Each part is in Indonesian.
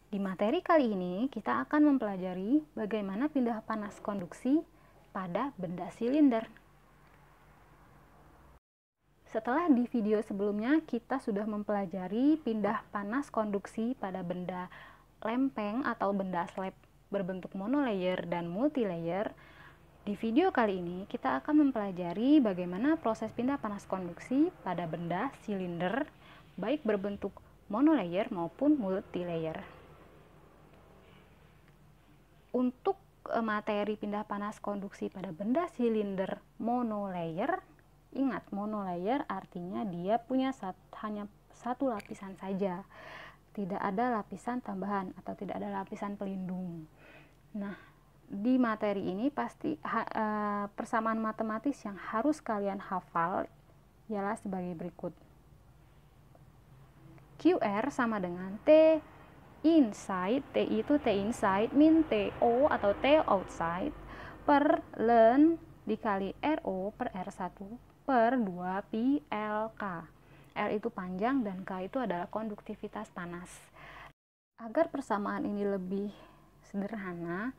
Di materi kali ini kita akan mempelajari bagaimana pindah panas konduksi pada benda silinder. Setelah di video sebelumnya kita sudah mempelajari pindah panas konduksi pada benda lempeng atau benda slab berbentuk monolayer dan multilayer. Di video kali ini kita akan mempelajari bagaimana proses pindah panas konduksi pada benda silinder baik berbentuk monolayer maupun multilayer. Untuk materi pindah panas konduksi pada benda silinder monolayer, ingat monolayer artinya dia punya hanya satu lapisan saja, tidak ada lapisan tambahan atau tidak ada lapisan pelindung. Nah, di materi ini pasti persamaan matematis yang harus kalian hafal ialah sebagai berikut. QR sama dengan T inside, T itu T inside min TO atau T outside per ln dikali RO per R1 per 2 pi LK. R itu panjang dan K itu adalah konduktivitas panas. Agar persamaan ini lebih sederhana,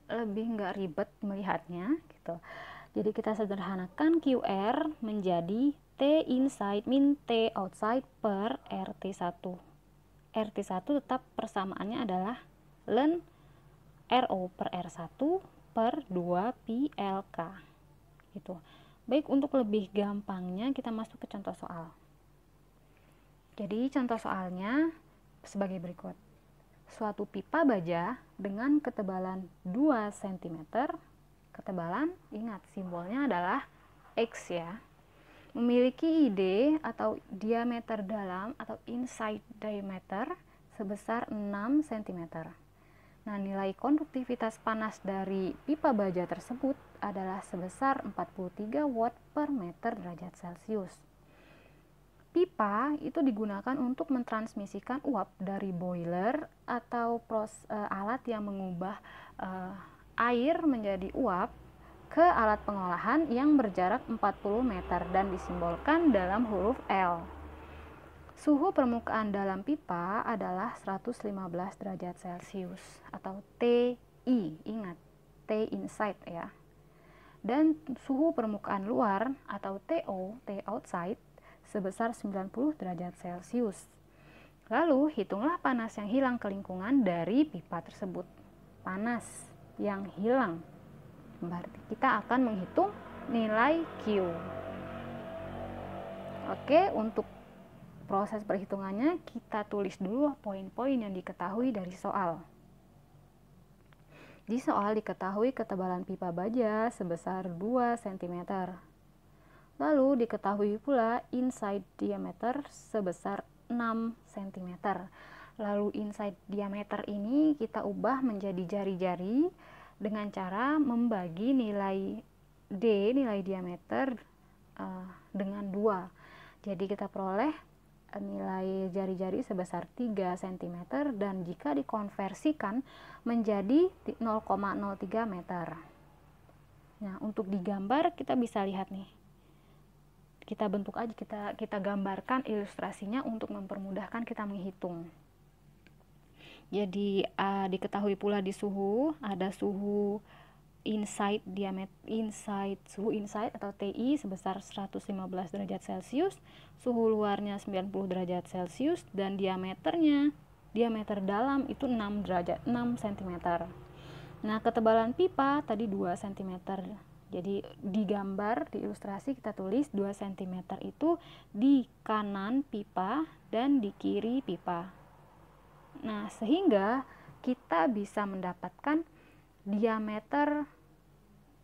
lebih nggak ribet melihatnya gitu. Jadi kita sederhanakan QR menjadi T inside min T outside per RT1. RT1 tetap persamaannya adalah ln RO per R1 per 2 pi LK gitu. Baik, untuk lebih gampangnya kita masuk ke contoh soal. Jadi contoh soalnya sebagai berikut. Suatu pipa baja dengan ketebalan 2 cm, ketebalan ingat simbolnya adalah X ya, memiliki ID atau diameter dalam atau inside diameter sebesar 6 cm. Nah, nilai konduktivitas panas dari pipa baja tersebut adalah sebesar 43 watt per meter derajat Celcius. Pipa itu digunakan untuk mentransmisikan uap dari boiler atau alat yang mengubah air menjadi uap ke alat pengolahan yang berjarak 40 meter dan disimbolkan dalam huruf L. Suhu permukaan dalam pipa adalah 115 derajat Celcius atau TI, ingat T inside ya. Dan suhu permukaan luar atau TO, T outside sebesar 90 derajat Celcius. Lalu hitunglah panas yang hilang ke lingkungan dari pipa tersebut. Panas yang hilang berarti kita akan menghitung nilai Q. Oke, untuk proses perhitungannya kita tulis dulu poin-poin yang diketahui dari soal. Di soal diketahui ketebalan pipa baja sebesar 2 cm. Lalu diketahui pula inside diameter sebesar 6 cm. Lalu inside diameter ini kita ubah menjadi jari-jari dengan cara membagi nilai D, nilai diameter dengan 2. Jadi kita peroleh nilai jari-jari sebesar 3 cm dan jika dikonversikan menjadi 0,03 meter. Nah, untuk digambar kita bisa lihat nih. Kita bentuk aja, kita gambarkan ilustrasinya untuk mempermudahkan kita menghitung. Jadi diketahui pula di suhu ada suhu inside diameter suhu inside atau TI sebesar 115 derajat Celcius, suhu luarnya 90 derajat Celcius dan diameter dalam itu 6 cm. Nah, ketebalan pipa tadi 2 cm. Jadi digambar, di ilustrasi kita tulis 2 cm itu di kanan pipa dan di kiri pipa. Nah, sehingga kita bisa mendapatkan diameter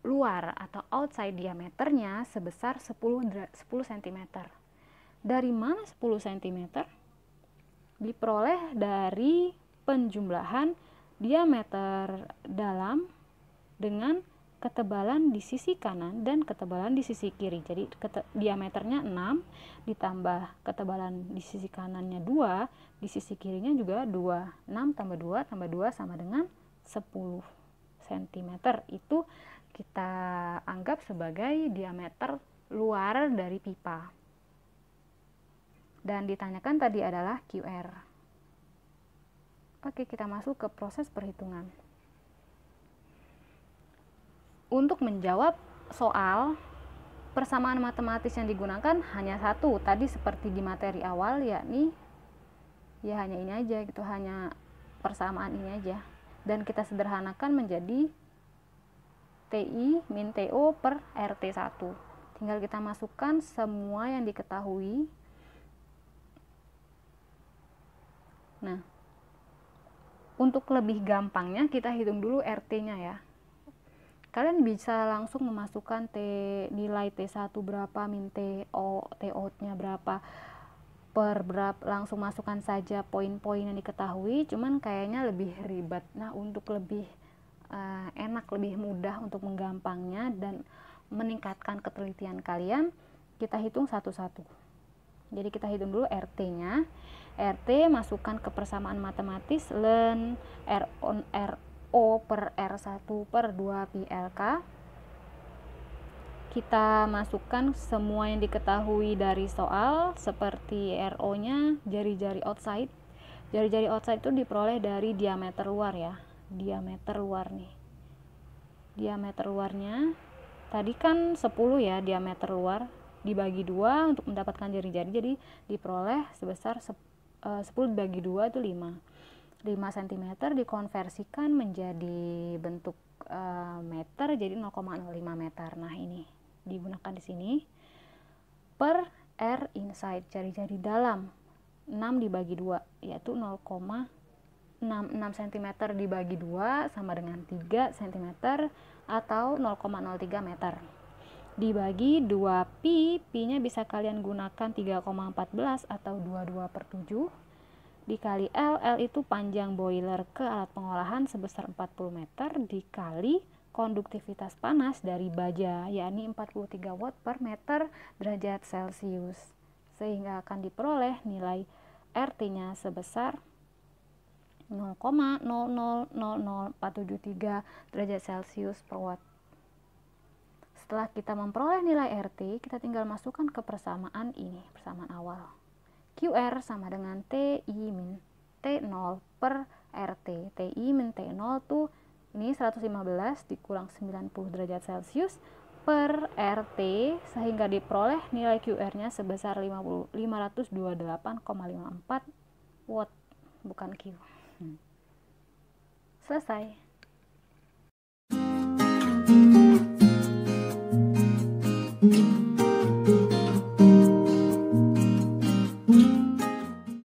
luar atau outside diameternya sebesar 10 cm. Dari mana 10 cm? Diperoleh dari penjumlahan diameter dalam dengan ketebalan di sisi kanan dan ketebalan di sisi kiri. Jadi diameternya 6 ditambah ketebalan di sisi kanannya 2, di sisi kirinya juga 2. 6 tambah 2 tambah 2 sama dengan 10 cm. Itu kita anggap sebagai diameter luar dari pipa. Dan ditanyakan tadi adalah QR. Oke, kita masuk ke proses perhitungan. Untuk menjawab soal, persamaan matematis yang digunakan hanya satu, tadi seperti di materi awal, yakni ya hanya ini aja gitu, hanya persamaan ini aja, dan kita sederhanakan menjadi TI min TO per RT1. Tinggal kita masukkan semua yang diketahui. Nah, untuk lebih gampangnya kita hitung dulu RT-nya ya. Kalian bisa langsung memasukkan nilai T1 berapa min TO-nya berapa per berapa, langsung masukkan saja poin-poin yang diketahui, cuman kayaknya lebih ribet. Nah, untuk lebih enak, lebih mudah untuk menggampangnya dan meningkatkan ketelitian kalian, kita hitung satu-satu. Jadi kita hitung dulu RT-nya. RT masukkan ke persamaan matematis ln RO per R1 per 2 pi LK. Kita masukkan semua yang diketahui dari soal, seperti RO-nya jari-jari outside. Jari-jari outside itu diperoleh dari diameter luar ya. Diameter luar nih. Diameter luarnya tadi kan 10 ya, diameter luar dibagi 2 untuk mendapatkan jari-jari, jadi diperoleh sebesar 10 dibagi 2 itu 5 cm, dikonversikan menjadi bentuk meter, jadi 0,05 meter. Nah, ini digunakan di sini per R inside, jari-jari dalam, 6 dibagi 2 yaitu 0,66 cm dibagi 2 sama dengan 3 cm atau 0,03 meter. Dibagi 2 pi, pi-nya bisa kalian gunakan 3,14 atau 22 per 7, dikali L, L itu panjang boiler ke alat pengolahan sebesar 40 meter, dikali konduktivitas panas dari baja, yakni 43 watt per meter derajat Celcius, sehingga akan diperoleh nilai RT-nya sebesar 0,000473 derajat Celcius per watt. Setelah kita memperoleh nilai RT, kita tinggal masukkan ke persamaan ini, persamaan awal. QR sama dengan TI min T0 per RT. TI min T0 tuh ini 115 dikurang 90 derajat Celcius per RT, sehingga diperoleh nilai QR-nya sebesar 528,54 watt, bukan Q. Selesai.